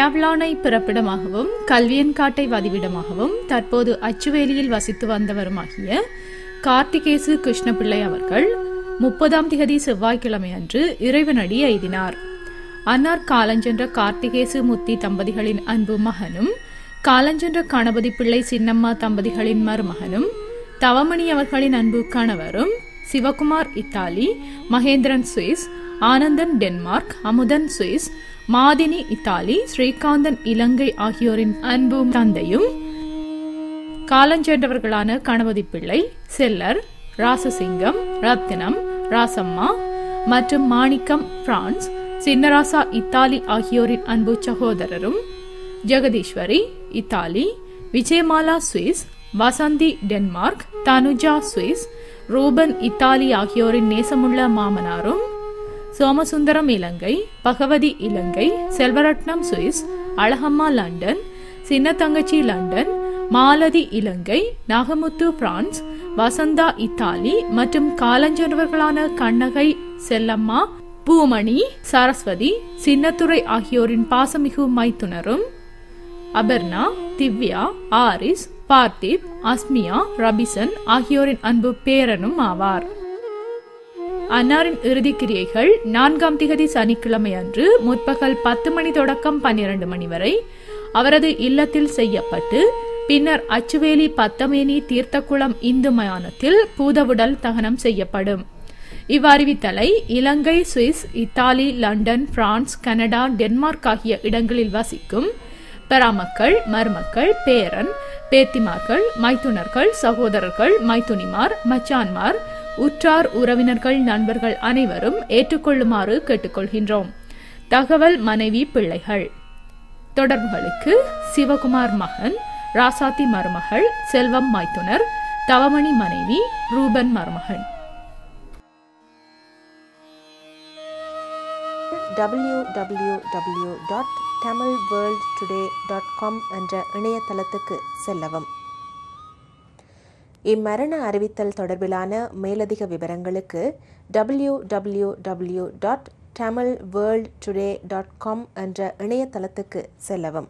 யாவ்லானை பிறப்பிடமாகவும் கல்வியன்காட்டை வதிவிடமாகவும் தற்போது அச்சுவேலியில் வசித்து வந்தவருமாகிய கார்த்திகேசு கிருஷ்ணபிள்ளை அவர்கள் 30ஆம் திகதி செவ்வாய்க்கிழமை அன்று இறைவனடி எய்தினார். அன்னார் காலஞ்சென்ற கார்த்திகேசு முத்தி தம்பதிகளின் அன்பு மகனும் காலஞ்சென்ற கணபதி பிள்ளை சின்னம்மா தம்பதிகளின் மருமகனும் தவமணி அவர்களின் அன்பு கணவரும் Sivakumar Italy, Mahendran Swiss, Anandan Denmark, Amudhan Swiss, Mathini Italy, Srikanthan Ilangai ஆகியோரின் அன்பு தந்தையும் காலஞ்சென்றவர்களான கணபதி பிள்ளை, செல்லர், ராசசிங்கம், ரத்தினம், ராசம்மா மற்றும் மாணிக்கம் பிரான்ஸ், சின்னராசா இத்தாலி ஆகியோரின் அன்பு சகோதரரும் Jegatheeswari Italy, Vijayamala Swiss, Vasanthi Denmark, Thanuja Swiss, Ruban Italy ஆகியோரின் நேசமுள்ள மாமனாரும் Somasundaram Ilangai, Bagavathi Ilangai, Selvaratnam Swiss, Alagamma London, Chinnathangachi London, Malathi Ilangai, Nagamuthu France, Vasantha Italy மற்றும் காலஞ்சென்றவர்களான கண்ணகை, செல்லம்மா, பூமணி, சரஸ்வதி, சின்னத்துறை ஆகியோரின் பாசமிகு மைத்துனரும் அபர்ணா, திவ்யா, ஆரிஸ், பார்த்திப், அஸ்மியா, ரபிசன் ஆகியோரின் அன்பு பேரனும் ஆவார். அன்னாரின் இறுதி கிரியைகள் 4ஆம் திகதி சனிக்கிழமை அன்று முற்பகல் 10 மணி தொடக்கம் 12 மணி வரை அவரது இல்லத்தில் செய்யப்பட்டு பின்னர் அச்சுவேலி பத்தமேனி தீர்த்தக்குளம் இந்து மயானத்தில் பூதவுடல் தகனம் செய்யப்படும். இவ்வறிவித்தலை Ilangai, Swiss, Italy, London, France, Canada, Denmark ஆகிய இடங்களில் வசிக்கும் பெறாமக்கள், மருமக்கள், பேரன், பேத்திமார்கள், மைத்துனர்கள், சகோதரர்கள், மைத்துனிமார், மச்சான்மார், உற்றார் உறவினர்கள், நண்பர்கள் அனைவரும் ஏற்றுக்கொள்ளுமாறு கேட்டுக்கொள்கின்றோம். தகவல் மனைவி பிள்ளைகள். தொடர்புகளுக்கு சிவகுமார் மகன், ராசாத்தி மருமகள், செல்வம் மைத்துனர், தவமணி மனைவி, ரூபன் மருமகன். www.tamilworldtoday.com என்ற இணையதளத்துக்கு செல்லவும். இம்மரண அறிவித்தல் தொடர்பிலான மேலதிக விவரங்களுக்கு www.tamilworldtoday.com என்ற இணையதளத்துக்கு செல்லவும்.